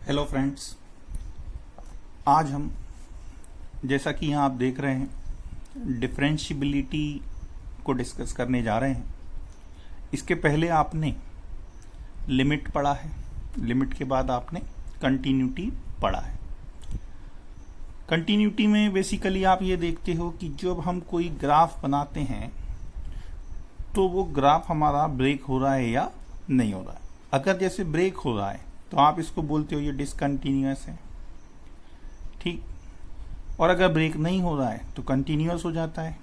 Hello friends, आज हम जैसा कि यहाँ आप देख रहे हैं डिफरेंशियबिलिटी को डिस्कस करने जा रहे हैं। इसके पहले आपने लिमिट पढ़ा है, लिमिट के बाद आपने कंटिन्यूटी पढ़ा है। कंटिन्यूटी में बेसिकली आप ये देखते हो कि जब हम कोई ग्राफ बनाते हैं तो वो ग्राफ हमारा ब्रेक हो रहा है या नहीं हो रहा है। अगर जैसे ब्रेक हो रहा है तो आप इसको बोलते हो ये डिसकंटिन्यूअस है, ठीक। और अगर ब्रेक नहीं हो रहा है तो कंटिन्यूअस हो जाता है,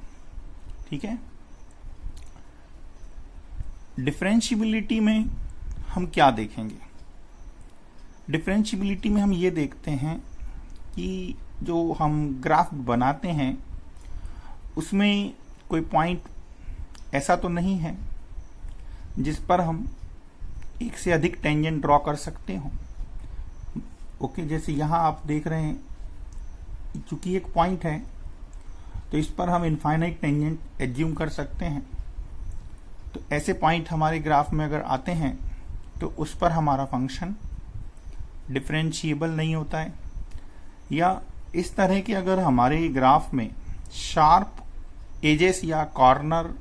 ठीक है। डिफरेंशियबिलिटी में हम क्या देखेंगे? डिफरेंशियबिलिटी में हम ये देखते हैं कि जो हम ग्राफ बनाते हैं उसमें कोई पॉइंट ऐसा तो नहीं है जिस पर हम एक से अधिक टेंजेंट ड्रॉ कर सकते हो। ओके, जैसे यहां आप देख रहे हैं चूंकि एक पॉइंट है तो इस पर हम इनफाइनाइट टेंजेंट एज्यूम कर सकते हैं। तो ऐसे पॉइंट हमारे ग्राफ में अगर आते हैं तो उस पर हमारा फंक्शन डिफरेंशिएबल नहीं होता है। या इस तरह के अगर हमारे ग्राफ में शार्प एजेस या कॉर्नर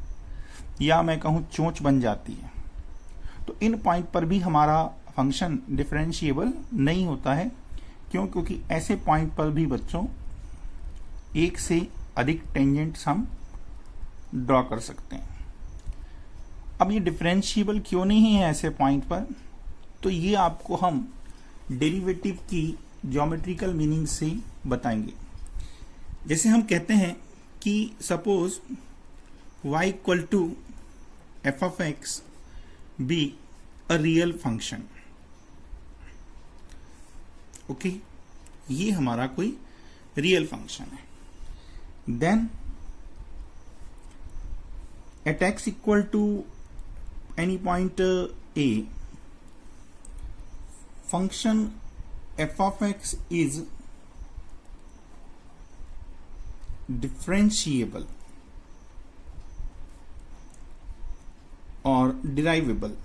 या मैं कहूं चोंच बन जाती है तो इन पॉइंट पर भी हमारा फंक्शन डिफरेंशिएबल नहीं होता है। क्यों? क्योंकि ऐसे पॉइंट पर भी बच्चों एक से अधिक टेंजेंट्स हम ड्रॉ कर सकते हैं। अब ये डिफरेंशिएबल क्यों नहीं है ऐसे पॉइंट पर, तो ये आपको हम डेरिवेटिव की ज्योमेट्रिकल मीनिंग से बताएंगे। जैसे हम कहते हैं कि suppose y equal to f of x be a real function. Okay, ये हमारा कोई रियल फंक्शन है। Then at x equal to any point a function f of x is differentiable और derivable.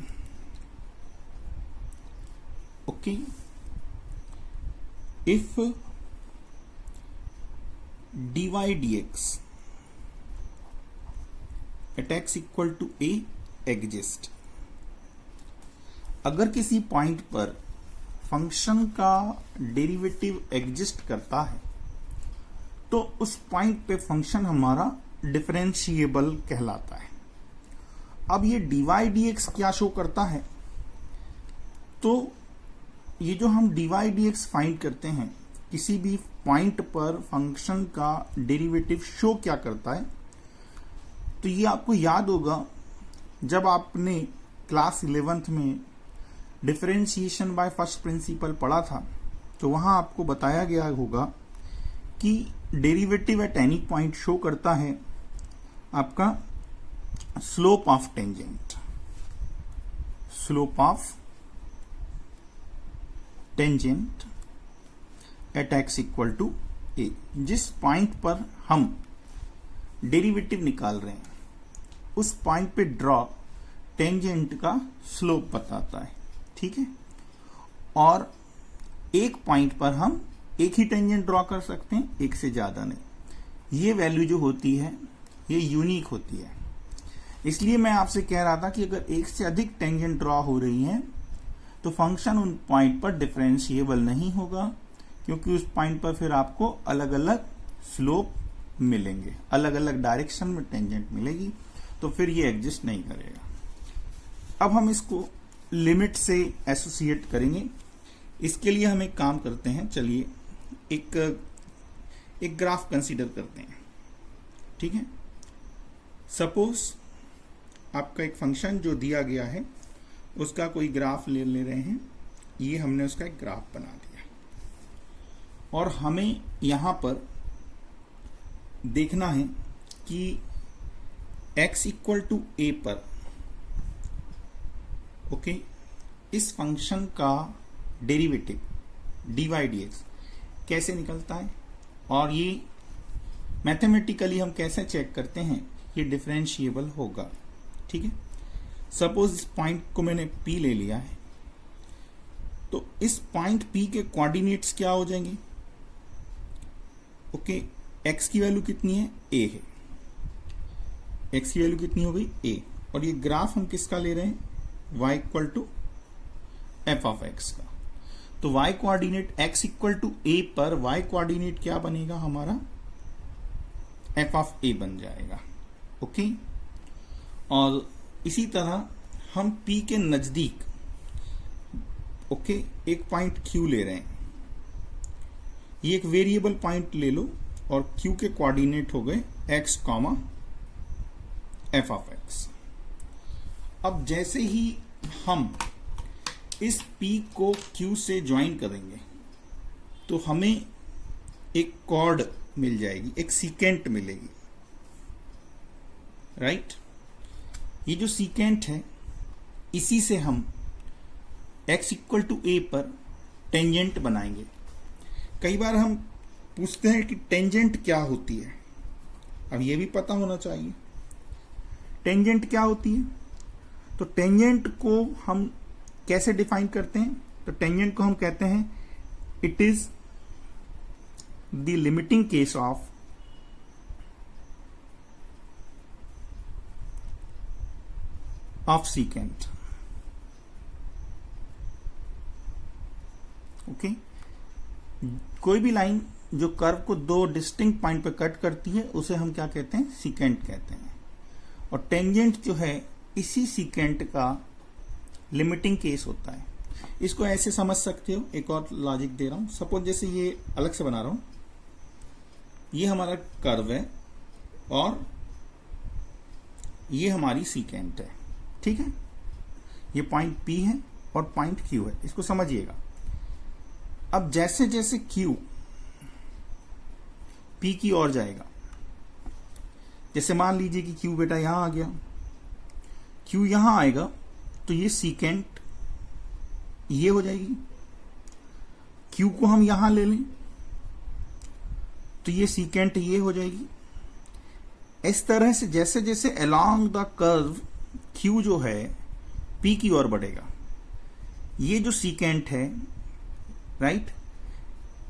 Okay, if dy dx at x equal to a exist, अगर किसी point पर function का derivative exist करता है तो उस पॉइंट पे फंक्शन हमारा डिफरेंशिएबल कहलाता है। अब ये dy dx क्या शो करता है? तो ये जो हम dy dx फाइंड करते हैं किसी भी पॉइंट पर फंक्शन का डेरिवेटिव शो क्या करता है, तो ये आपको याद होगा जब आपने क्लास 11th में डिफरेंशिएशन बाय फर्स्ट प्रिंसिपल पढ़ा था तो वहां आपको बताया गया होगा कि derivative at any point show करता है आपका slope of tangent, slope of tangent at x equal to a. जिस पॉइंट पर हम डेरिवेटिव निकाल रहे हैं उस पॉइंट पे ड्रॉ टेंजेंट का स्लोप बताता है, ठीक है। और एक पॉइंट पर हम एक ही टेंजेंट ड्रॉ कर सकते हैं, एक से ज्यादा नहीं। ये वैल्यू जो होती है ये यूनिक होती है। इसलिए मैं आपसे कह रहा था कि अगर एक से अधिक टेंजेंट ड्रॉ हो रही हैं तो फंक्शन उन पॉइंट पर डिफरेंशिएबल नहीं होगा, क्योंकि उस पॉइंट पर फिर आपको अलग अलग स्लोप मिलेंगे, अलग अलग डायरेक्शन में टेंजेंट मिलेगी, तो फिर ये एग्जिस्ट नहीं करेगा। अब हम इसको लिमिट से एसोसिएट करेंगे। इसके लिए हम एक काम करते हैं, चलिए एक ग्राफ कंसीडर करते हैं, ठीक है। सपोज आपका एक फंक्शन जो दिया गया है उसका कोई ग्राफ ले रहे हैं। ये हमने उसका एक ग्राफ बना दिया और हमें यहां पर देखना है कि x इक्वल टू a पर ओके इस फंक्शन का डेरिवेटिव dy dx कैसे निकलता है और ये मैथमेटिकली हम कैसे चेक करते हैं ये डिफरेंशिएबल होगा, ठीक है। सपोज इस पॉइंट को मैंने P ले लिया है तो इस पॉइंट P के कोऑर्डिनेट्स क्या हो जाएंगे? ओके, x की वैल्यू कितनी है? a है। x की वैल्यू कितनी हो गई? a। और ये ग्राफ हम किसका ले रहे हैं? y equal to f of x का। तो y coordinate x equal to a पर y कोऑर्डिनेट क्या बनेगा हमारा? f ऑफ a बन जाएगा। ओके, और इसी तरह हम P के नजदीक एक पॉइंट Q ले रहे हैं। ये एक वेरिएबल पॉइंट ले लो और Q के कोऑर्डिनेट हो गए x, f ऑफ x। अब जैसे ही हम इस P को Q से ज्वाइन करेंगे तो हमें एक कॉर्ड मिल जाएगी, एक सीकेंट मिलेगी, राइट? ये जो सीकेंट है इसी से हम x इक्वल टू a पर टेंजेंट बनाएंगे। कई बार हम पूछते हैं कि टेंजेंट क्या होती है। अब ये भी पता होना चाहिए टेंजेंट क्या होती है। तो टेंजेंट को हम कैसे डिफाइन करते हैं? तो टेंजेंट को हम कहते हैं it is the limiting case of secant. Okay, कोई भी लाइन जो कर्व को दो डिस्टिंक्ट पॉइंट पे कट करती है उसे हम क्या कहते हैं? सीकेंट कहते हैं। और टेंजेंट जो है इसी सीकेंट का लिमिटिंग केस होता है। इसको ऐसे समझ सकते हो, एक और लॉजिक दे रहा हूं। सपोज जैसे ये अलग से बना रहा हूं, ये हमारा कर्व है और ये हमारी सीकेंट है, ठीक है? ये पॉइंट P है और पॉइंट Q है, इसको समझिएगा। अब जैसे जैसे Q P की ओर जाएगा, जैसे मान लीजिए कि Q बेटा यहां आ गया, Q यहां आएगा तो ये सीकेंट ये हो जाएगी। Q को हम यहां ले लें तो ये सीकेंट ये हो जाएगी। इस तरह से जैसे जैसे अलोंग द कर्व Q जो है P की ओर बढ़ेगा, ये जो सीकेंट है, राइट,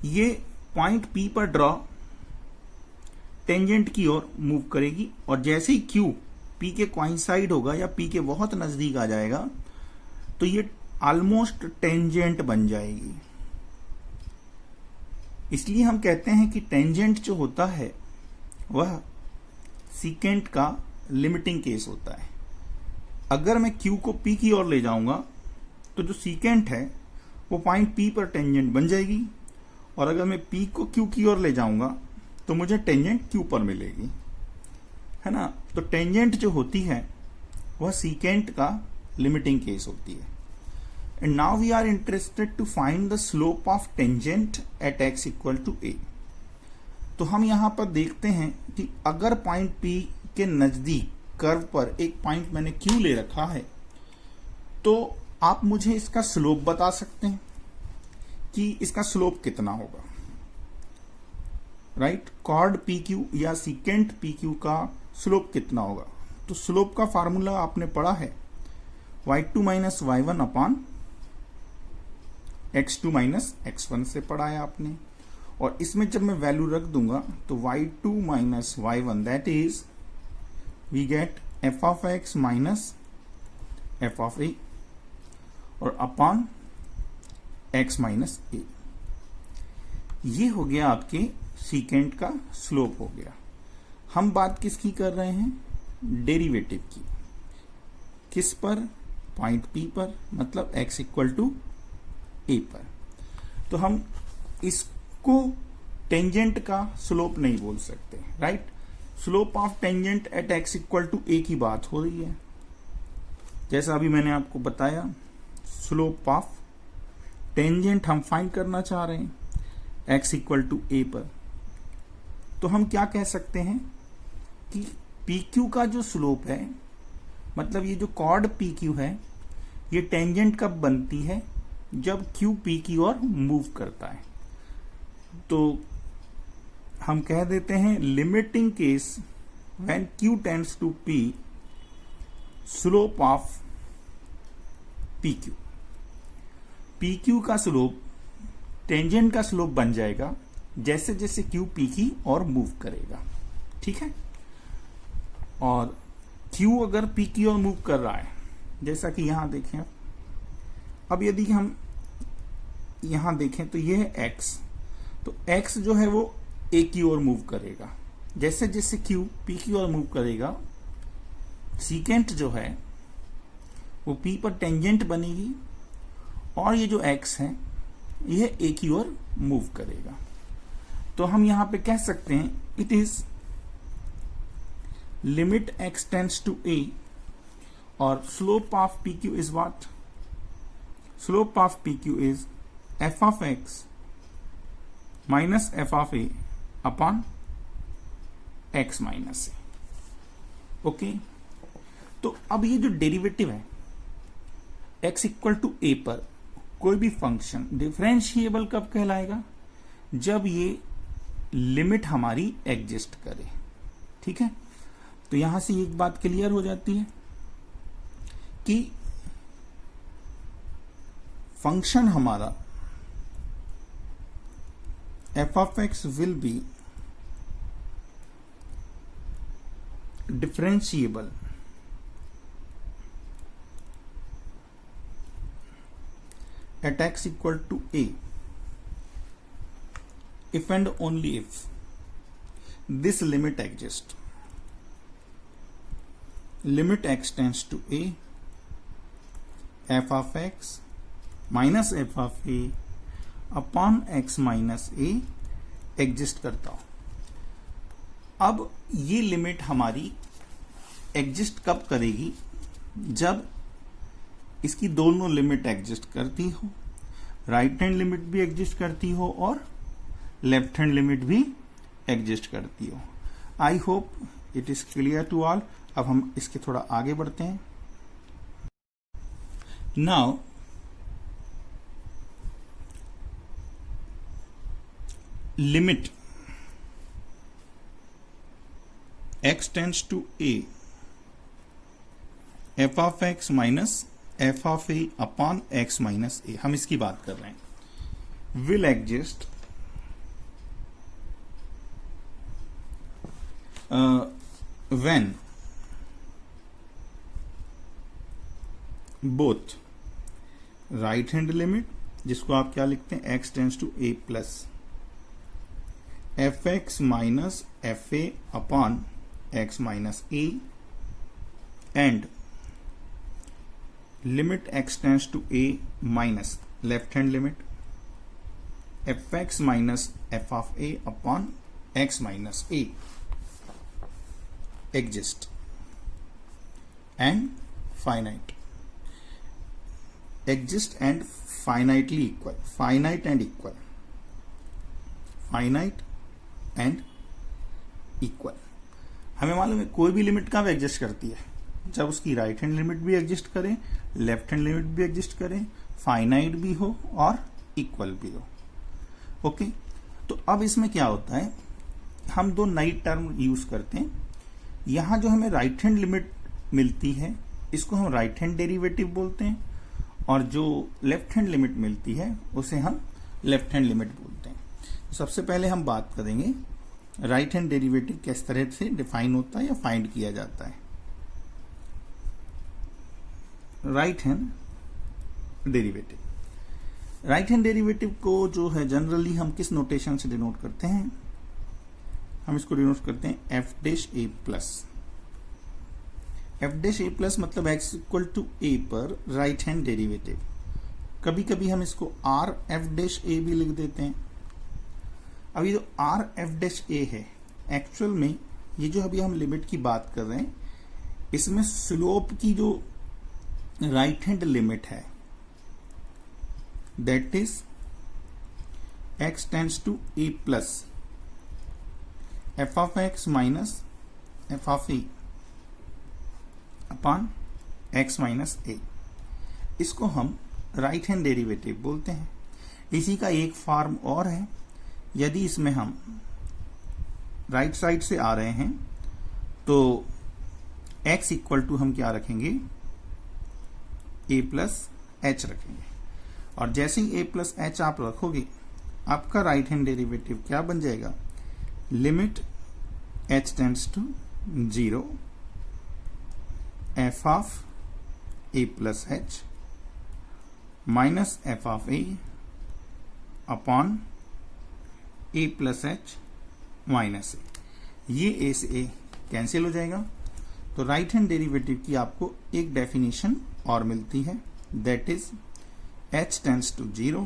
ये पॉइंट P पर ड्रॉ टेंजेंट की ओर मूव करेगी। और जैसे ही Q P के कोइंसाइड होगा या P के बहुत नजदीक आ जाएगा तो ये ऑलमोस्ट टेंजेंट बन जाएगी। इसलिए हम कहते हैं कि टेंजेंट जो होता है वह सीकेंट का लिमिटिंग केस होता है। अगर मैं Q को P की ओर ले जाऊंगा तो जो सीकेंट है वो पॉइंट P पर टेंजेंट बन जाएगी, और अगर मैं P को Q की ओर ले जाऊंगा तो मुझे टेंजेंट Q पर मिलेगी, है ना? तो टेंजेंट जो होती है वह सीकेंट का लिमिटिंग केस होती है। And now we are interested to find the slope of tangent at x equal to a। तो हम यहां पर देखते हैं कि अगर पॉइंट P के नजदीक कर्व पर एक पॉइंट मैंने Q ले रखा है तो आप मुझे इसका स्लोप बता सकते हैं कि इसका स्लोप कितना होगा, राइट? कॉर्ड PQ या सीकेंट PQ का स्लोप कितना होगा? तो स्लोप का फार्मूला आपने पढ़ा है y2 minus y1 upon x2 minus x1 से पढ़ा है आपने। और इसमें जब मैं वैल्यू रख दूंगा तो y2 minus y1 that is we get f of x minus f of a और अपॉन x माइनस a। ये हो गया आपके सीकेंट का स्लोप हो गया। हम बात किसकी कर रहे हैं? डेरिवेटिव की। किस पर? पॉइंट P पर, मतलब x इक्वल टू a पर। तो हम इसको टेंजेंट का स्लोप नहीं बोल सकते, right? Slope of tangent at x equal to a की बात हो रही है। जैसा अभी मैंने आपको बताया, स्लोप ऑफ टेंजेंट हम फाइंड करना चाह रहे हैं x इक्वल टू a पर। तो हम क्या कह सकते हैं कि PQ का जो स्लोप है, मतलब ये जो कॉर्ड PQ है, ये टेंजेंट कब बनती है? जब Q P की ओर मूव करता है। तो हम कह देते हैं limiting case when Q tends to P, slope of PQ। P Q का स्लोप टेंजेंट का स्लोप बन जाएगा जैसे जैसे क्यू पी की और मूव करेगा, ठीक है। और क्यू अगर पी की ओर मूव कर रहा है, जैसा कि यहां देखें, अब यदि हम यहां देखें तो यह है एक्स, तो एक्स जो है वो ए की ओर मूव करेगा। जैसे जैसे क्यू पी की ओर मूव करेगा, सीकेंट जो है वो पी पर टेंजेंट बनेगी और ये जो एक्स है यह ए की ओर मूव करेगा। तो हम यहां पे कह सकते हैं it is limit x tends to a और slope of P Q is what? Slope of P Q is f of x minus f of a upon x minus a. Okay, तो अब ये जो डेरिवेटिव है x equal to a पर कोई भी function differentiable कब कहलाएगा? जब ये लिमिट हमारी एग्जिस्ट करे, ठीक है। तो यहां से एक बात क्लियर हो जाती है कि फंक्शन हमारा f of x will be differentiable at x equal to a if and only if this limit exists. Limit x tends to a, f of x minus f of a upon x minus a exist करता हो। अब ये limit हमारी exist कब करेगी? जब इसकी दोनों लिमिट एग्जिस्ट करती हो, राइट हैंड लिमिट भी एग्जिस्ट करती हो और लेफ्ट हैंड लिमिट भी एग्जिस्ट करती हो। I hope it is clear to all. अब हम इसके थोड़ा आगे बढ़ते हैं। Now limit x tends to a f of x minus f of a upon x minus a, हम इसकी बात कर रहे हैं, will exist when both right hand limit, जिसको आप क्या लिखते हैं, x tends to a plus f x minus f a upon x minus a and limit x tends to a minus left hand limit f x minus f of a upon x minus a exist and finite. Exist and finitely equal, finite and equal, finite and equal. हमें मालूम है कोई भी limit कब exist करती है? जब उसकी राइट हैंड लिमिट भी एग्जिस्ट करे, लेफ्ट हैंड लिमिट भी एग्जिस्ट करे, फाइनाइट भी हो और इक्वल भी हो। ओके, तो अब इसमें क्या होता है, हम दो नई टर्म यूज करते हैं। यहां जो हमें राइट हैंड लिमिट मिलती है इसको हम राइट हैंड डेरिवेटिव बोलते हैं, और जो लेफ्ट हैंड लिमिट मिलती है उसे हम लेफ्ट हैंड लिमिट बोलते हैं। सबसे पहले हम बात करेंगे राइट हैंड डेरिवेटिव किस तरह से डिफाइन होता है या फाइंड किया जाता है। Right hand derivative, right hand derivative को जो है जनरली हम किस नोटेशन से डिनोट करते हैं? हम इसको डिनोट करते हैं एफ डैश ए प्लस। एफ डैश ए प्लस मतलब एक्स इक्वल टू ए पर राइट हैंड डेरिवेटिव। कभी कभी हम इसको आर एफ डैश ए भी लिख देते हैं। अभी जो आर एफ डैश ए है, एक्चुअल में ये जो अभी हम लिमिट की बात कर रहे हैं इसमें स्लोप की जो राइट हैंड लिमिट है that is x tends to a plus f of x minus f of a upon x minus a. इसको हम राइट हैंड डेरिवेटिव बोलते हैं। इसी का एक फॉर्म और है, यदि इसमें हम राइट साइड से आ रहे हैं तो x इक्वल टू हम क्या रखेंगे, a प्लस एच रखेंगे। और जैसे ही a प्लस एच आप रखोगे आपका राइट हैंड डेरिवेटिव क्या बन जाएगा, limit h tends to 0 f of a plus H minus f of a upon a plus H minus a। ये a से a कैंसिल हो जाएगा, तो राइट हैंड डेरिवेटिव की आपको एक डेफिनेशन और मिलती है, that is h tends to 0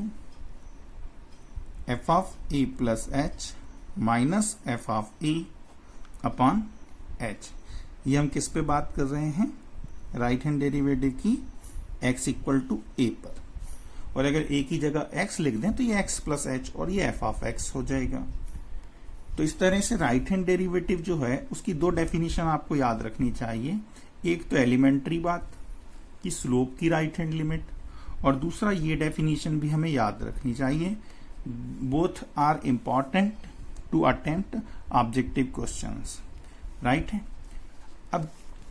f of a plus H minus f of a upon h। ये हम किस पे बात कर रहे हैं, राइट हैंड डेरिवेटिव की x इक्वल टू a पर, और अगर a की जगह x लिख दें तो ये x प्लस एच और ये f ऑफ x हो जाएगा। तो इस तरह से राइट हैंड डेरिवेटिव जो है उसकी दो डेफिनेशन आपको याद रखनी चाहिए, एक तो एलिमेंट्री बात कि स्लोप की राइट हैंड लिमिट, और दूसरा ये डेफिनेशन भी हमें याद रखनी चाहिए, both are important to attempt objective questions, right है। अब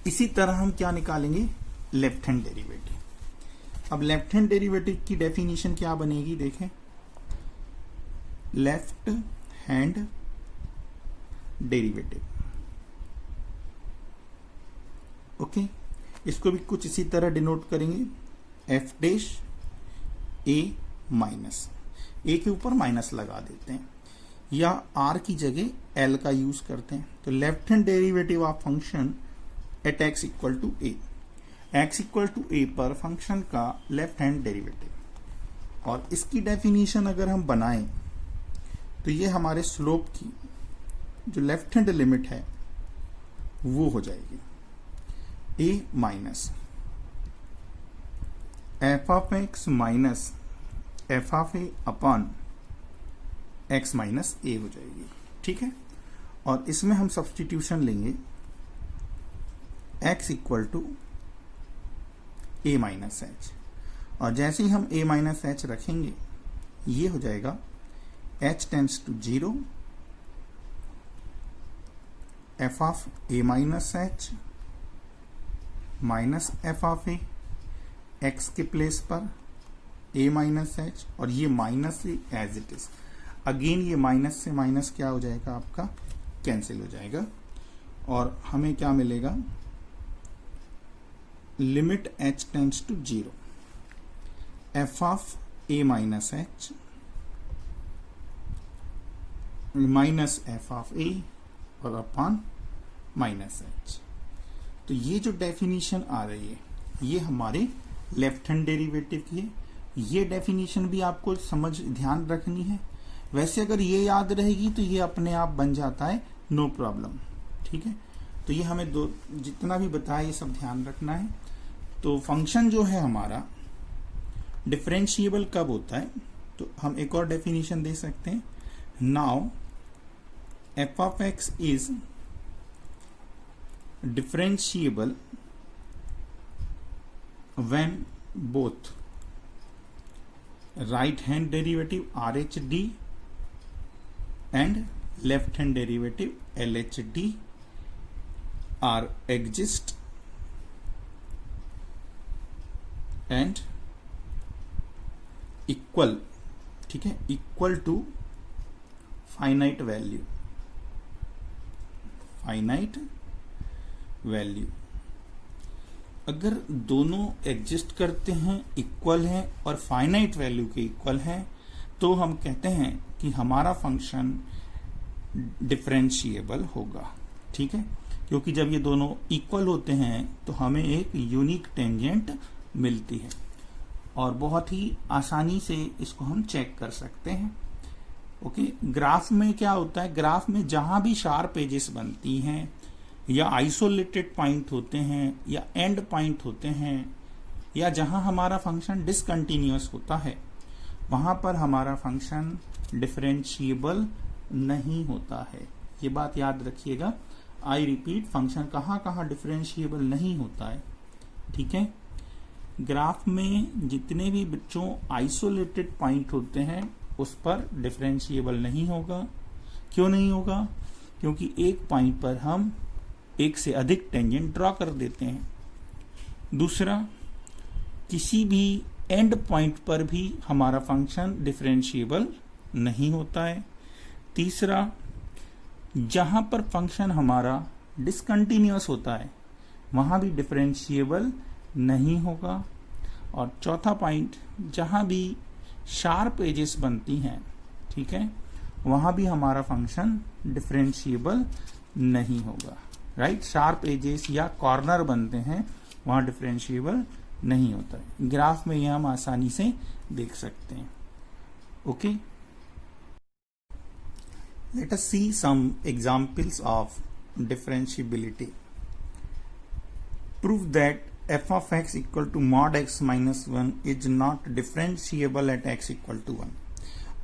इसी तरह हम क्या निकालेंगे, लेफ्ट हैंड डेरिवेटिव। अब लेफ्ट हैंड डेरिवेटिव की डेफिनेशन क्या बनेगी, देखें, लेफ्ट हैंड डेरिवेटिव, ओके। इसको भी कुछ इसी तरह डिनोट करेंगे, एफ डैश ए माइनस, ए के ऊपर माइनस लगा देते हैं या आर की जगह एल का यूज करते हैं। तो left hand derivative of function at x equal to a, x equal to a पर फंक्शन का लेफ्ट हैंड डेरिवेटिव, और इसकी डेफिनेशन अगर हम बनाएं तो ये हमारे स्लोप की जो लेफ्ट हैंड लिमिट है वो हो जाएगी a minus f of x minus f of a upon x minus a हो जाएगी, ठीक है। और इसमें हम सब्स्टिट्यूशन लेंगे x equal to a minus h, और जैसे ही हम a माइनस एच रखेंगे ये हो जाएगा h tends to 0 f of a minus h minus f of a, x के प्लेस पर a माइनस एच, और ये minus as it is, again ये माइनस से माइनस क्या हो जाएगा, आपका कैंसिल हो जाएगा, और हमें क्या मिलेगा, limit h tends to 0 f of a minus h minus f of a और अपॉन माइनस एच। तो ये जो डेफिनेशन आ रही है ये हमारे लेफ्ट हैंड डेरिवेटिव की है। ये डेफिनेशन भी आपको समझ ध्यान रखनी है, वैसे अगर ये याद रहेगी तो ये अपने आप बन जाता है, नो प्रॉब्लम, ठीक है। तो ये हमें दो जितना भी बताया ये सब ध्यान रखना है। तो फंक्शन जो है हमारा डिफरेंशिएबल कब होता है, तो हम एक और डेफिनेशन दे सकते हैं, now f of x is differentiable when both right hand derivative RHD and left hand derivative LHD are exist and equal, ठीक है, equal to finite value, finite value. अगर दोनों एग्जिस्ट करते हैं, इक्वल हैं और फाइनाइट वैल्यू के equal हैं, तो हम कहते हैं कि हमारा फंक्शन डिफरेंशिएबल होगा, ठीक है। क्योंकि जब ये दोनों इक्वल होते हैं तो हमें एक यूनिक टेंजेंट मिलती है, और बहुत ही आसानी से इसको हम चेक कर सकते हैं, ओके। ग्राफ में क्या होता है, ग्राफ में जहां भी शार्प एजेस बनती हैं या आइसोलेटेड पॉइंट होते हैं या एंड पॉइंट होते हैं या जहां हमारा फंक्शन डिसकंटिन्यूअस होता है वहां पर हमारा फंक्शन डिफरेंशिएबल नहीं होता है। ये बात याद रखिएगा, आई रिपीट, फंक्शन कहाँ कहाँ डिफरेंशिएबल नहीं होता है, ठीक है। ग्राफ में जितने भी बच्चों आइसोलेटेड पॉइंट होते हैं उस पर डिफरेंशिएबल नहीं होगा। क्यों नहीं होगा, क्योंकि एक पॉइंट पर हम एक से अधिक टेंजेंट ड्रॉ कर देते हैं। दूसरा, किसी भी एंड पॉइंट पर भी हमारा फंक्शन डिफरेंशिएबल नहीं होता है। तीसरा, जहां पर फंक्शन हमारा डिसकंटिन्यूअस होता है वहां भी डिफरेंशिएबल नहीं होगा। और चौथा पॉइंट, जहां भी शार्प एजेस बनती हैं, ठीक है, वहां भी हमारा फंक्शन डिफरेंशिएबल नहीं होगा। राइट, शार्प एजेस या कॉर्नर बनते हैं वहां डिफरेंशिएबल नहीं होता है। ग्राफ में यह हम आसानी से देख सकते हैं। Okay, let us see some examples of differentiability. Prove that f of x equal to mod x minus 1 is not differentiable at x equal to 1।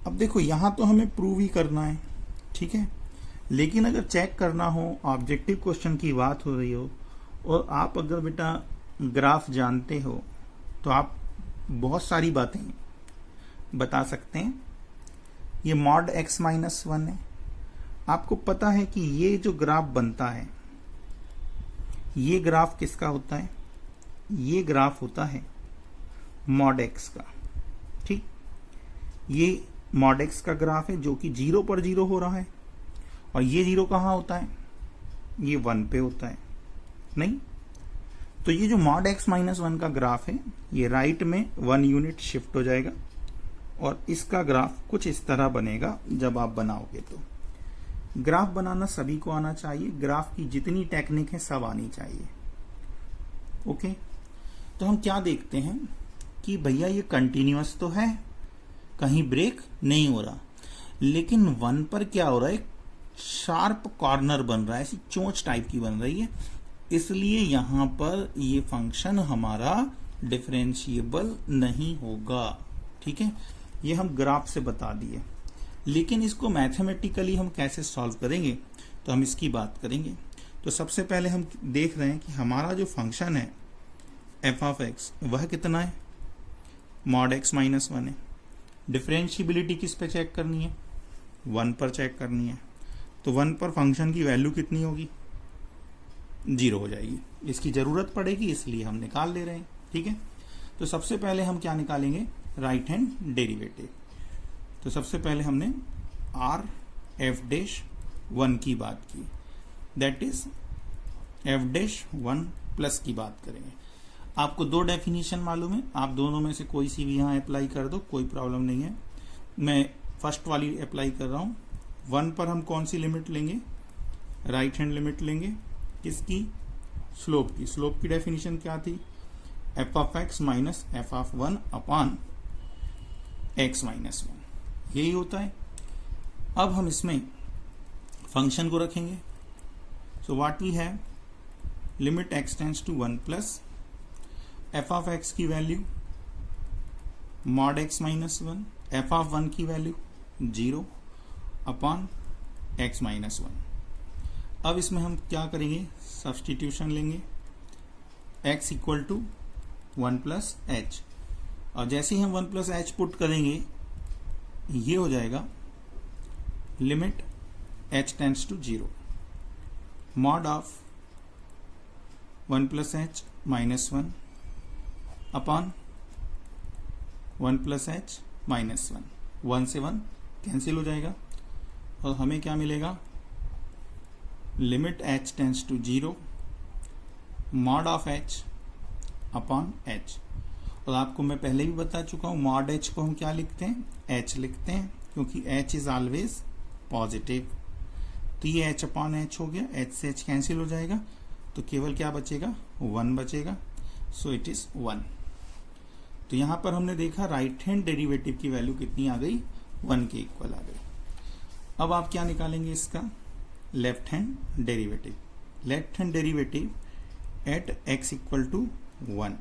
अब देखो यहां तो हमें प्रूव ही करना है, ठीक है, लेकिन अगर चेक करना हो, ऑब्जेक्टिव क्वेश्चन की बात हो रही हो और आप अगर बेटा ग्राफ जानते हो तो आप बहुत सारी बातें बता सकते हैं। ये मॉड x माइनस 1 है, आपको पता है कि ये जो ग्राफ बनता है ये ग्राफ किसका होता है? ये ग्राफ होता है मॉड x का। ठीक, ये मॉड x का ग्राफ है जो कि 0 पर 0 हो रहा है, और ये 0 कहां होता है? ये 1 पे होता है, नहीं? तो ये जो मॉड x माइनस 1 का ग्राफ है ये राइट में 1 यूनिट शिफ्ट हो जाएगा और इसका ग्राफ कुछ इस तरह बनेगा। जब आप बनाओगे तो ग्राफ बनाना सभी को आना चाहिए, ग्राफ की जितनी टेक्निक है सब आनी चाहिए। ओके, तो हम क्या देखते हैं कि भैया ये कंटिन्यूअस तो है, कहीं ब्रेक नहीं हो रहा, लेकिन 1 पर क्या हो रहा है? शार्प कॉर्नर बन रहा है, ऐसी चोंच टाइप की बन रही है, इसलिए यहां पर ये फंक्शन हमारा डिफरेंशिएबल नहीं होगा। ठीक है, ये हम ग्राफ से बता दिए, लेकिन इसको मैथमेटिकली हम कैसे सॉल्व करेंगे तो हम इसकी बात करेंगे। तो सबसे पहले हम देख रहे हैं कि हमारा जो फंक्शन है f ऑफ x वह कितना है? मॉड x माइनस 1 है। डिफरेंशिएबिलिटी किस पे चेक करनी है? 1 पर चेक करनी है। तो 1 पर फंक्शन की वैल्यू कितनी होगी? 0 हो जाएगी। इसकी जरूरत पड़ेगी इसलिए हम निकाल ले रहे हैं। ठीक है, तो सबसे पहले हम क्या निकालेंगे? Right hand derivative. तो सबसे पहले हमने आर एफ डैश 1 की बात की, that is F dash 1 plus की बात करेंगे। आपको 2 डेफिनेशन मालूम है, आप दोनों में से कोई सी भी यहां अप्लाई कर दो, कोई प्रॉब्लम नहीं है। मैं फर्स्ट वाली अप्लाई कर रहा हूं। 1 पर हम कौन सी लिमिट लेंगे? राइट हैंड लिमिट लेंगे। किसकी? स्लोप की। स्लोप की डेफिनेशन क्या थी? F of x minus f of 1 upon x minus 1, यही होता है। अब हम इसमें फंक्शन को रखेंगे। So what we have, limit x tends to 1 plus f of x की value mod x minus 1, f of 1 की वैल्यू 0 अपॉन एक्स माइनस 1। अब इसमें हम क्या करेंगे? सब्सटीट्यूशन लेंगे। x equal to 1 plus h, और जैसे ही हम 1 प्लस एच पुट करेंगे ये हो जाएगा limit h tends to 0 mod of 1 plus H minus 1 upon 1 plus H minus 1। 1 से 1 कैंसिल हो जाएगा और हमें क्या मिलेगा? Limit h tends to 0 mod of h upon h। और आपको मैं पहले भी बता चुका हूं, मॉड h को हम क्या लिखते हैं? h लिखते हैं, क्योंकि h इज ऑलवेज पॉजिटिव। तो ये h अपॉन h हो गया, h से h कैंसिल हो जाएगा, तो केवल क्या बचेगा? 1 बचेगा। So it is 1। तो यहां पर हमने देखा राइट हैंड डेरिवेटिव की वैल्यू कितनी आ गई? 1 के इक्वल आ गई। अब आप क्या निकालेंगे इसका? Left hand derivative. Left hand derivative at x equal to 1,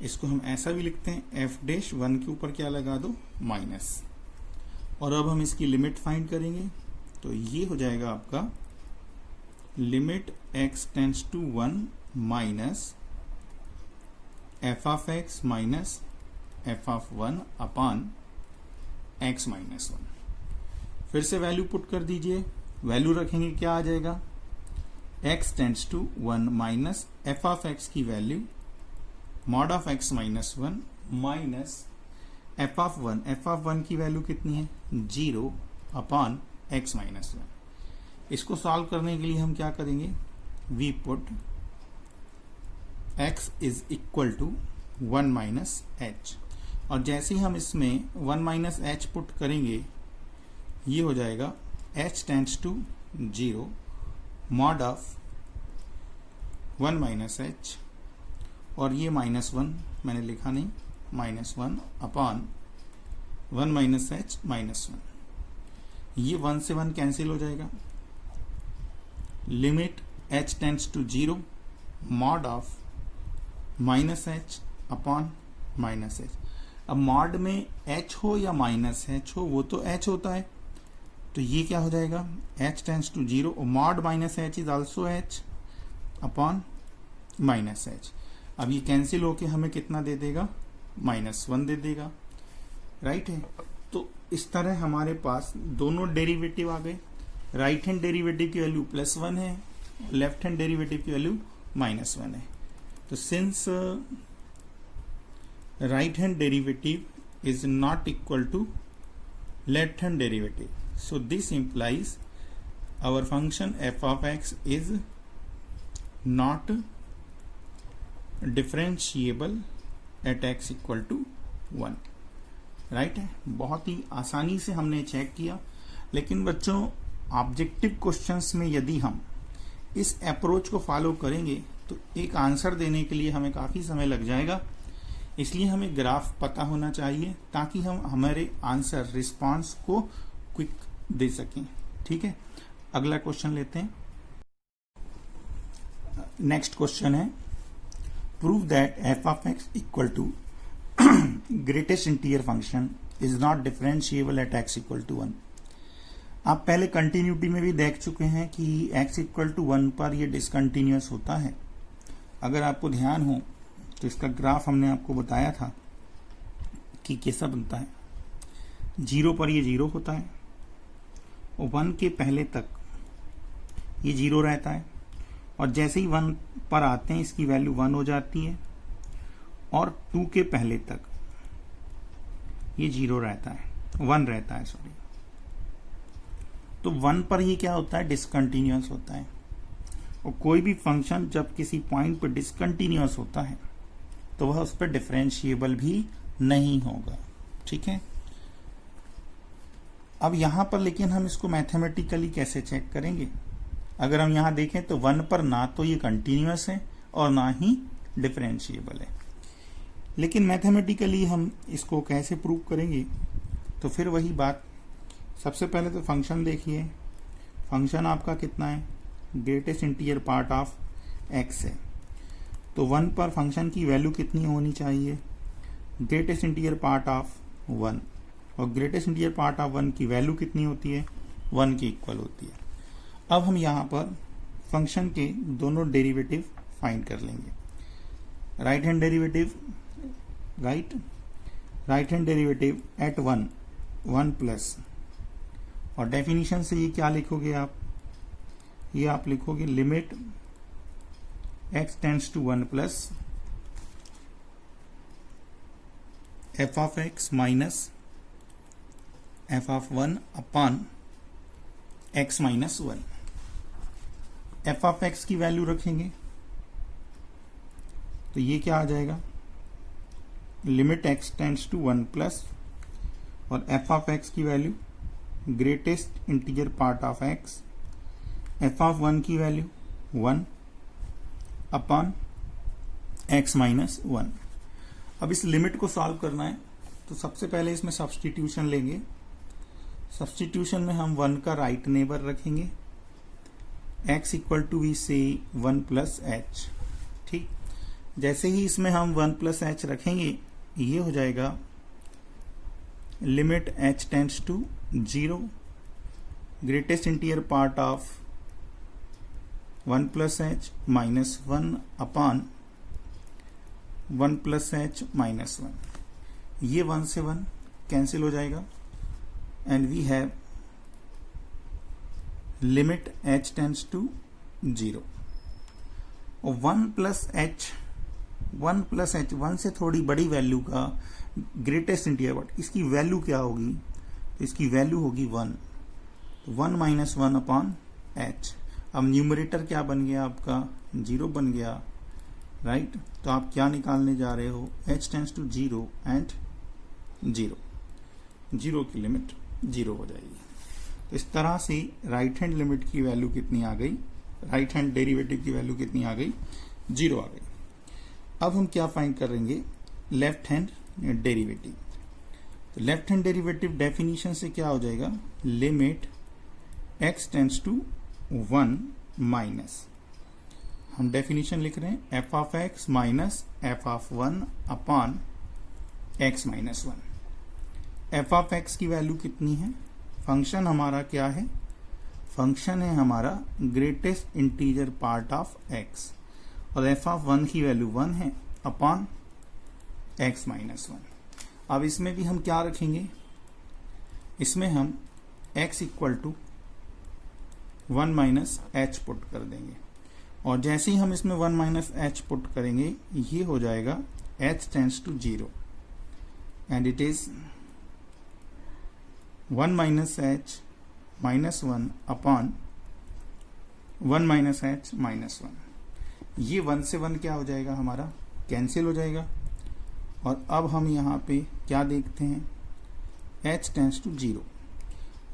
इसको हम ऐसा भी लिखते हैं, एफ डैश 1 के ऊपर क्या लगा दो? माइनस। और अब हम इसकी लिमिट फाइंड करेंगे, तो ये हो जाएगा आपका limit x tends to 1 minus f of x minus f of 1 upon x minus 1। फिर से वैल्यू पुट कर दीजिए। वैल्यू रखेंगे, क्या आ जाएगा? x tends to 1 minus f of x की value mod of x minus 1 minus f of one की वैल्यू कितनी है 0 अपॉन x माइनस 1। इसको सॉल्व करने के लिए हम क्या करेंगे, we put x is equal to 1 minus h, और जैसे ही हम इसमें 1 माइनस एच पुट करेंगे ये हो जाएगा h tends to 0 mod of 1 minus h, और ये -1 मैंने लिखा नहीं, -1 अपॉन 1 माइनस एच -1। ये 1 से 1 कैंसिल हो जाएगा, limit h tends to 0 mod of -h upon -h। अब मॉड में h हो या -h हो, वो तो h होता है, तो ये क्या हो जाएगा h tends to 0 mod -h is also h upon -h। अब ये कैंसिल होके हमें कितना दे देगा, -1 दे देगा, राइट है। तो इस तरह हमारे पास दोनों डेरिवेटिव आ गए। राइट हैंड डेरिवेटिव की वैल्यू +1 है, लेफ्ट हैंड डेरिवेटिव की वैल्यू -1 है। तो since right hand derivative is not equal to left hand derivative, so this implies our function f of x is not differentiable at x equal to 1, right है। बहुत ही आसानी से हमने check किया, लेकिन बच्चों ऑब्जेक्टिव क्वेश्चंस में यदि हम इस अप्रोच को फॉलो करेंगे तो एक आंसर देने के लिए हमें काफी समय लग जाएगा, इसलिए हमें ग्राफ पता होना चाहिए ताकि हम हमारे आंसर रिस्पांस को क्विक दे सकें। ठीक है, अगला क्वेश्चन लेते हैं। नेक्स्ट क्वेश्चन है, prove that f of x equal to greatest integer function is not differentiable at x equal to 1। आप पहले कंटिन्यूटी में भी देख चुके हैं कि एक्स इक्वल टू 1 पर ये डिसकंटिन्यूअस होता है। अगर आपको ध्यान हो तो इसका ग्राफ हमने आपको बताया था कि कैसा बनता है। 0 पर ये 0 होता है, 1 के पहले तक ये 0 रहता है, और जैसे ही 1 पर आते हैं इसकी वैल्यू 1 हो जाती है, और 2 के पहले तक ये 0 रहता है, 1 रहता है सॉरी। तो 1 पर ये क्या होता है, डिसकंटिन्यूअस होता है। और कोई भी फंक्शन जब किसी पॉइंट पर डिसकंटिन्यूअस होता है तो वह उस पर डिफरेंशिएबल भी नहीं होगा। ठीक है, अब यहां पर लेकिन हम इसको मैथमेटिकली कैसे चेक करेंगे। अगर हम यहां देखें तो 1 पर ना तो ये कंटिन्यूअस है और ना ही डिफरेंशिएबल है, लेकिन मैथमेटिकली हम इसको कैसे प्रूव करेंगे। तो फिर वही बात, सबसे पहले तो फंक्शन देखिए, फंक्शन आपका कितना है, greatest integer part of x है, तो 1 पर फंक्शन की वैल्यू कितनी होनी चाहिए, ग्रेटेस्ट इंटीजर पार्ट ऑफ 1, और ग्रेटेस्ट इंटीजर पार्ट ऑफ 1 की वैल्यू कितनी होती है, 1 के इक्वल होती है। अब हम यहाँ पर फंक्शन के दोनों डेरिवेटिव फाइंड कर लेंगे। Right hand derivative right hand derivative at 1 plus, और डेफिनेशन से ये क्या लिखोगे आप, ये आप लिखोगे limit x tends to 1 plus f of x minus f of 1 upon x minus 1। f of x की वैल्यू रखेंगे तो ये क्या आ जाएगा, limit x tends to 1 plus, और f ऑफ x की value greatest integer part of x, f of 1 की वैल्यू 1 अपॉन x माइनस 1। अब इस लिमिट को सॉल्व करना है तो सबसे पहले इसमें सब्स्टिट्यूशन लेंगे। सब्स्टिट्यूशन में हम 1 का राइट नेबर रखेंगे, x इक्वल टू वी से 1 प्लस एच। ठीक, जैसे ही इसमें हम 1 प्लस एच रखेंगे ये हो जाएगा limit h tends to 0 greatest integer part of 1 plus H minus 1 upon 1 plus H minus 1। ये 1 से 1 कैंसिल हो जाएगा, and we have limit h tends to 0। और 1 प्लस एच 1 प्लस एच, 1 से थोड़ी बड़ी वैल्यू का ग्रेटेस्ट इंटीजर पार्ट, इसकी वैल्यू क्या होगी? तो इसकी वैल्यू होगी 1, तो 1 माइनस 1 अपॉन एच। अब न्यूमरेटर क्या बन गया आपका? 0 बन गया, राइट। तो आप क्या निकालने जा रहे हो? h टेंड्स टू 0 एंड 0, 0 की लिमिट 0 हो जाएगी। तो इस तरह से राइट हैंड लिमिट की वैल्यू कितनी आ गई? राइट हैंड डेरिवेटिव की वैल्यू कितनी आ गई? 0 आ गई। अब हम क्या फाइंड करेंगे? Left hand derivative. तो लेफ्ट हैंड डेरिवेटिव डेफिनेशन से क्या हो जाएगा? Limit x tends to 1 minus, हम डेफिनेशन लिख रहे हैं f of x minus f of 1 upon x minus 1। F of x की वैल्यू कितनी है? फंक्शन हमारा क्या है? फंक्शन है हमारा greatest integer part of x, और एफ ऑफ 1 की वैल्यू 1 है अपॉन एक्स माइनस 1। अब इसमें भी हम क्या रखेंगे? इसमें हम x equal to 1 minus h put कर देंगे, और जैसे ही हम इसमें 1 माइनस एच पुट करेंगे ये हो जाएगा h tends to 0 and it is 1 minus h minus 1 upon 1 minus h minus 1। ये 1 से 1 क्या हो जाएगा? हमारा कैंसिल हो जाएगा। और अब हम यहाँ पे क्या देखते हैं? h टेंड्स टू 0,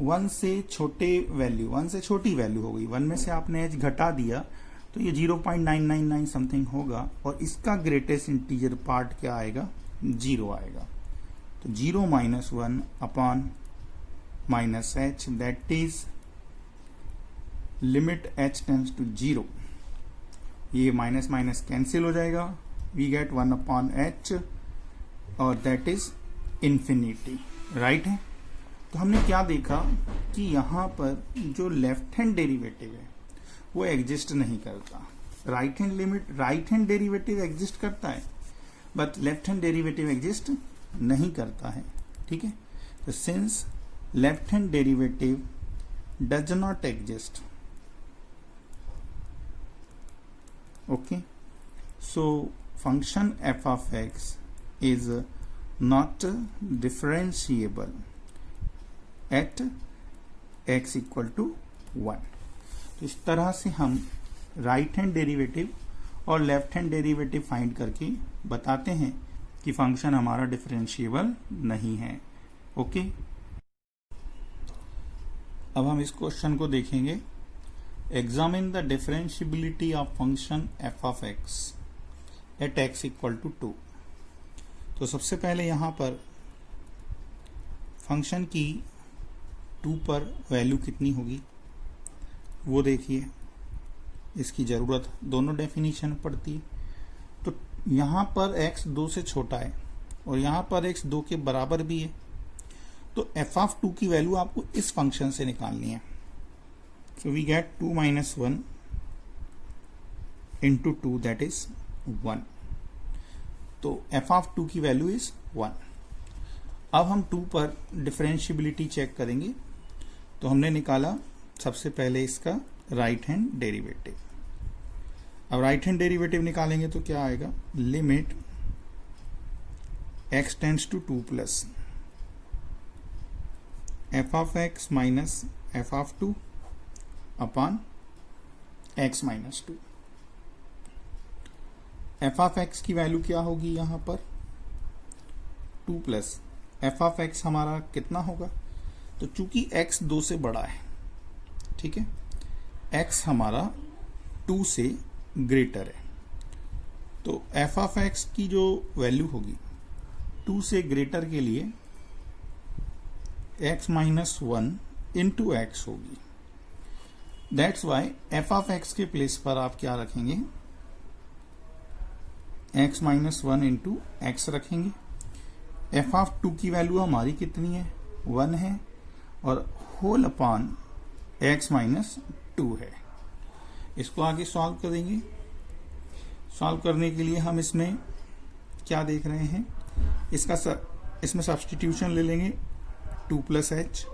1 से छोटे वैल्यू, 1 से छोटी वैल्यू हो गई, 1 में से आपने h घटा दिया तो ये 0.999 समथिंग होगा, और इसका ग्रेटेस्ट इंटीजर पार्ट क्या आएगा? 0 आएगा। तो 0 minus 1 upon minus h, that is limit h tends to 0। ये माइनस माइनस कैंसिल हो जाएगा, वी गेट 1 अपॉन h, और दैट इज इंफिनिटी, राइट है। तो हमने क्या देखा कि यहां पर जो लेफ्ट हैंड डेरिवेटिव है वो एग्जिस्ट नहीं करता। Right hand limit, right hand derivative exist करता है, but left hand derivative exist नहीं करता है, ठीक है। तो since left hand derivative does not exist, okay, so function f of x is not differentiable at x equal to 1। तो इस तरह से हम राइट हैंड डेरिवेटिव और लेफ्ट हैंड डेरिवेटिव फाइंड करके बताते हैं कि फंक्शन हमारा डिफरेंशिएबल नहीं है, ओके। अब हम इस क्वेश्चन को देखेंगे। Examine the differentiability of function f of x at x equal to 2। तो सबसे पहले यहां पर फंक्शन की 2 पर वैल्यू कितनी होगी वो देखिए, इसकी जरूरत दोनों डेफिनेशन पड़ती है। तो यहां पर x 2 से छोटा है और यहां पर x 2 के बराबर भी है, तो f ऑफ 2 की वैल्यू आपको इस फंक्शन से निकालनी है। So we get 2 minus 1 into 2 that is 1। तो f ऑफ 2 की वैल्यू इज 1। अब हम 2 पर डिफरेंशिएबिलिटी चेक करेंगे। तो हमने निकाला सबसे पहले इसका राइट हैंड डेरिवेटिव। अब राइट हैंड डेरिवेटिव निकालेंगे तो क्या आएगा? Limit x tends to 2 plus f of x minus f of 2 upon x minus 2। F of x की वैल्यू क्या होगी यहां पर? 2 प्लस एफ ऑफ एक्स हमारा कितना होगा? तो चूंकि x 2 से बड़ा है, ठीक है, x हमारा 2 से ग्रेटर है, तो एफ ऑफ एक्स की जो वैल्यू होगी 2 से ग्रेटर के लिए x माइनस 1 इंटू एक्स होगी। That's why F of x के प्लेस पर आप क्या रखेंगे? x माइनस 1 इंटू एक्स रखेंगे। एफ ऑफ 2 की वैल्यू हमारी कितनी है? 1 है, और होल अपॉन x माइनस 2 है। इसको आगे सॉल्व करेंगे। सॉल्व करने के लिए हम इसमें क्या देख रहे हैं? इसमें सब्स्टिट्यूशन ले लेंगे 2 प्लस एच,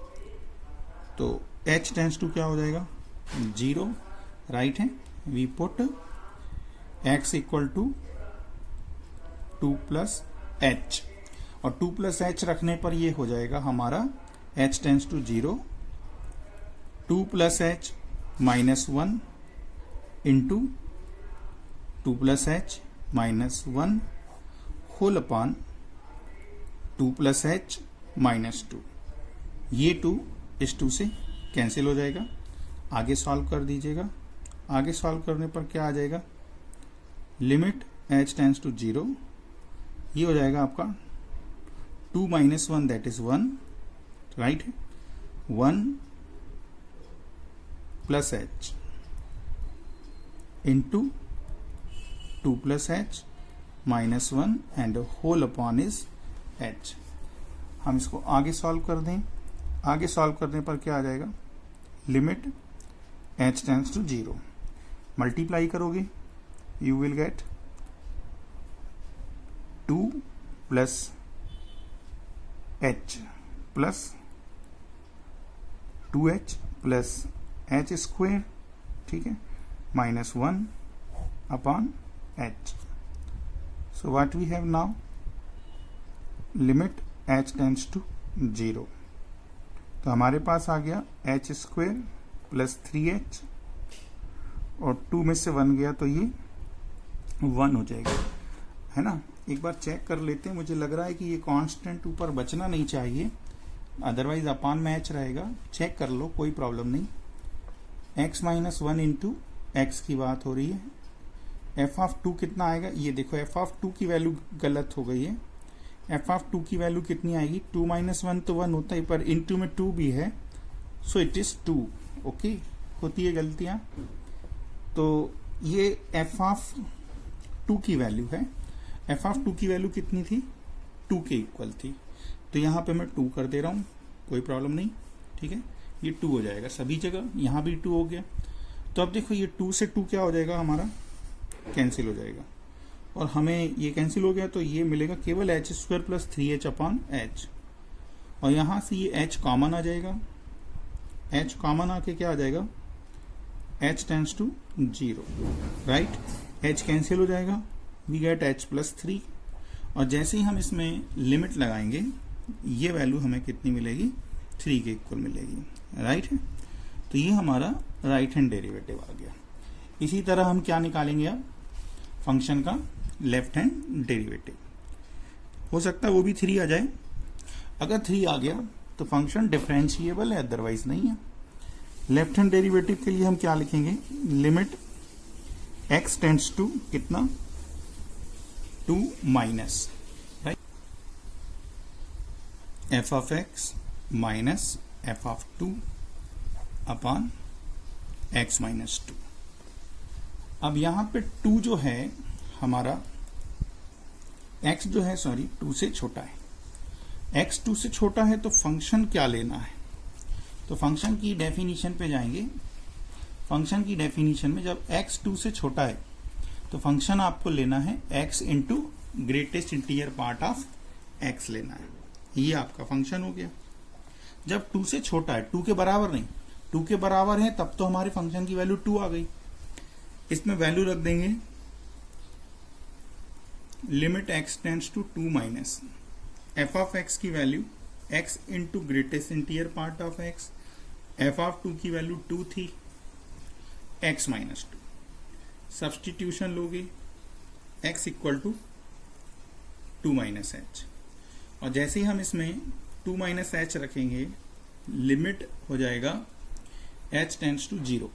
तो h टेंड्स टू क्या हो जाएगा? 0, राइट है। We put x equal to 2 plus h, और 2 प्लस एच रखने पर ये हो जाएगा हमारा h tends to 0, 2 plus H minus 1 into 2 plus H minus 1 होल अपॉन 2 प्लस एच माइनस 2। ये 2 इस 2 से कैंसिल हो जाएगा। आगे सॉल्व कर दीजिएगा। आगे सॉल्व करने पर क्या आ जाएगा, लिमिट h टेंस टू 0, ये हो जाएगा आपका 2 minus 1 that is 1, right, 1 plus H into 2 plus H minus 1 and whole upon is H. हम इसको आगे सॉल्व कर दें। आगे सॉल्व करने पर क्या आ जाएगा, limit h tends to 0, multiply करोगे you will get 2 plus h plus 2h plus h square, ठीक है, minus 1 upon h। So what we have now, limit h tends to 0, तो हमारे पास आ गया एच स्क्वेयर प्लस 3h, और 2 में से 1 गया तो ये 1 हो जाएगा, है ना। एक बार चेक कर लेते हैं, मुझे लग रहा है कि ये कांस्टेंट ऊपर बचना नहीं चाहिए, अदरवाइज अपान में h रहेगा। चेक कर लो, कोई प्रॉब्लम नहीं। x माइनस 1 इंटू एक्स की बात हो रही है। एफ ऑफ 2 कितना आएगा, ये देखो एफ ऑफ 2 की वैल्यू गलत हो गई है। एफ ऑफ 2 की वैल्यू कितनी आएगी, 2 माइनस 1 तो 1 होता है, पर इंटू में 2 भी है, सो इट इज 2। ओके, होती है गलतियां। तो ये एफ ऑफ 2 की वैल्यू है। एफ ऑफ 2 की वैल्यू कितनी थी, 2 के इक्वल थी, तो यहाँ पे मैं 2 कर दे रहा हूँ, कोई प्रॉब्लम नहीं, ठीक है। ये 2 हो जाएगा सभी जगह, यहाँ भी 2 हो गया। तो अब देखो ये 2 से 2 क्या हो जाएगा, हमारा कैंसिल हो जाएगा, और हमें ये कैंसिल हो गया, तो ये मिलेगा केवल H square plus 3h upon H, और यहाँ से ये h कॉमन आ जाएगा। h कॉमन आके क्या आ जाएगा, h tends to 0, right, h cancel हो जाएगा, वी गेट h प्लस 3, और जैसे ही हम इसमें लिमिट लगाएंगे ये वैल्यू हमें कितनी मिलेगी, 3 के इक्वल मिलेगी, राइट है। तो ये हमारा राइट हैंड डेरिवेटिव आ गया। इसी तरह हम क्या निकालेंगे, अब फंक्शन का लेफ्ट हैंड डेरिवेटिव। हो सकता है वो भी 3 आ जाए। अगर 3 आ गया तो फंक्शन डिफरेंशिएबल है, अदरवाइज नहीं है। लेफ्ट हैंड डेरिवेटिव के लिए हम क्या लिखेंगे, लिमिट x टेंड्स टू कितना, 2 minus, right, f of x minus f of 2 upon x minus 2। अब यहां पे 2 जो है हमारा, x जो है, सॉरी, 2 से छोटा है। x 2 से छोटा है तो फंक्शन क्या लेना है, तो फंक्शन की डेफिनेशन पे जाएंगे। फंक्शन की डेफिनेशन में जब x 2 से छोटा है तो फंक्शन आपको लेना है x into greatest integer part of x लेना है। ये आपका फंक्शन हो गया। जब 2 से छोटा है, 2 के बराबर नहीं, 2 के बराबर है तब तो हमारे फंक्शन की वैल्यू 2 आ गई। इसमें वैल्यू रख देंगे limit x tends to 2 minus f of x की value x into greatest integer part of x, f of 2 की वैल्यू 2 थी, x माइनस 2, सब्सटीट्यूशन लोगे x equal to 2 minus h, और जैसे ही हम इसमें 2 माइनस एच रखेंगे लिमिट हो जाएगा h टेंड्स टू 0।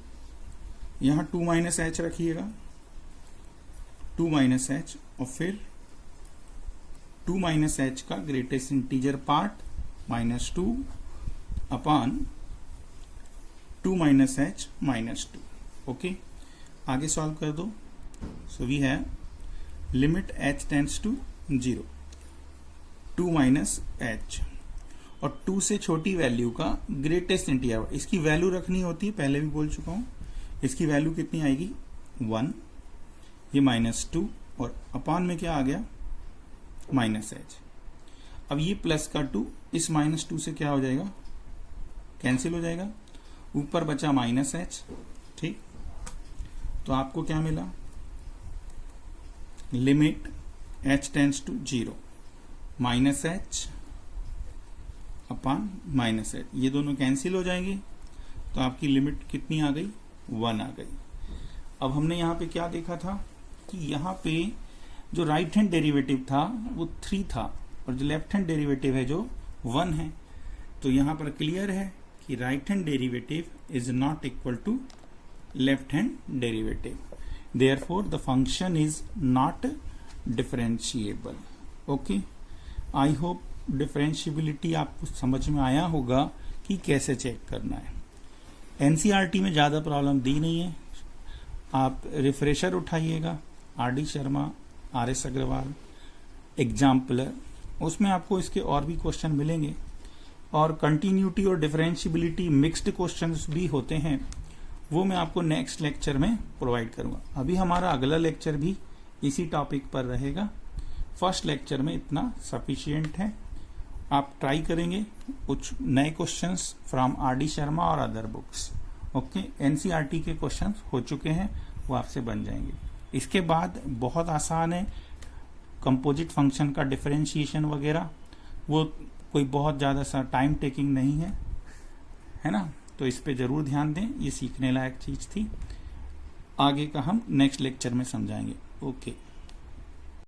यहां 2 माइनस एच रखिएगा, 2 माइनस एच, और फिर 2 माइनस एच का greatest integer part minus 2 upon 2 minus h minus 2। Okay, आगे सॉल्व कर दो। So we have limit h tends to 0, 2 minus h, और 2 से छोटी वैल्यू का ग्रेटेस्ट इंटीजर, इसकी वैल्यू रखनी होती है, पहले भी बोल चुका हूं। इसकी वैल्यू कितनी आएगी, 1, ये माइनस 2, और अपॉन में क्या आ गया, माइनस एच। अब ये प्लस का 2 इस माइनस 2 से क्या हो जाएगा, कैंसिल हो जाएगा, ऊपर बचा माइनस एच, ठीक। तो आपको क्या मिला, limit h tends to 0, minus h upon minus h, ये दोनों कैंसिल हो जाएंगे, तो आपकी लिमिट कितनी आ गई, 1 आ गई। अब हमने यहाँ पे क्या देखा था कि यहाँ पे जो राइट हैंड डेरिवेटिव था वो 3 था और जो लेफ्ट हैंड डेरिवेटिव है जो 1 है। तो यहाँ पर क्लियर है कि right hand derivative is not equal to left hand derivative, therefore the function is not differentiable. Okay, I hope differentiability आपको समझ में आया होगा कि कैसे चेक करना है। एनसीईआरटी में ज्यादा प्रॉब्लम दी नहीं है, आप रिफ्रेशर उठाइएगा, R D. Sharma, R S. Agarwal, exemplar, उसमें आपको इसके और भी क्वेश्चन मिलेंगे। और कंटिन्यूटी और डिफरेंशिएबिलिटी मिक्स्ड क्वेश्चंस भी होते हैं, वो मैं आपको नेक्स्ट लेक्चर में प्रोवाइड करूंगा। अभी हमारा अगला लेक्चर भी इसी टॉपिक पर रहेगा। फर्स्ट लेक्चर में इतना सफिशिएंट है। आप ट्राई करेंगे कुछ नए क्वेश्चंस फ्रॉम आर.डी. शर्मा और अदर बुक्स। ओके, एनसीईआरटी के क्वेश्चंस हो चुके हैं, वो आपसे बन जाएंगे। इसके बाद बहुत आसान है कंपोजिट फंक्शन का डिफरेंशिएशन वगैरह, वो कोई बहुत ज्यादा सा टाइम टेकिंग नहीं है ना, तो इस पे जरूर ध्यान दें, ये सीखने लायक चीज थी। आगे का हम नेक्स्ट लेक्चर में समझाएंगे। ओके।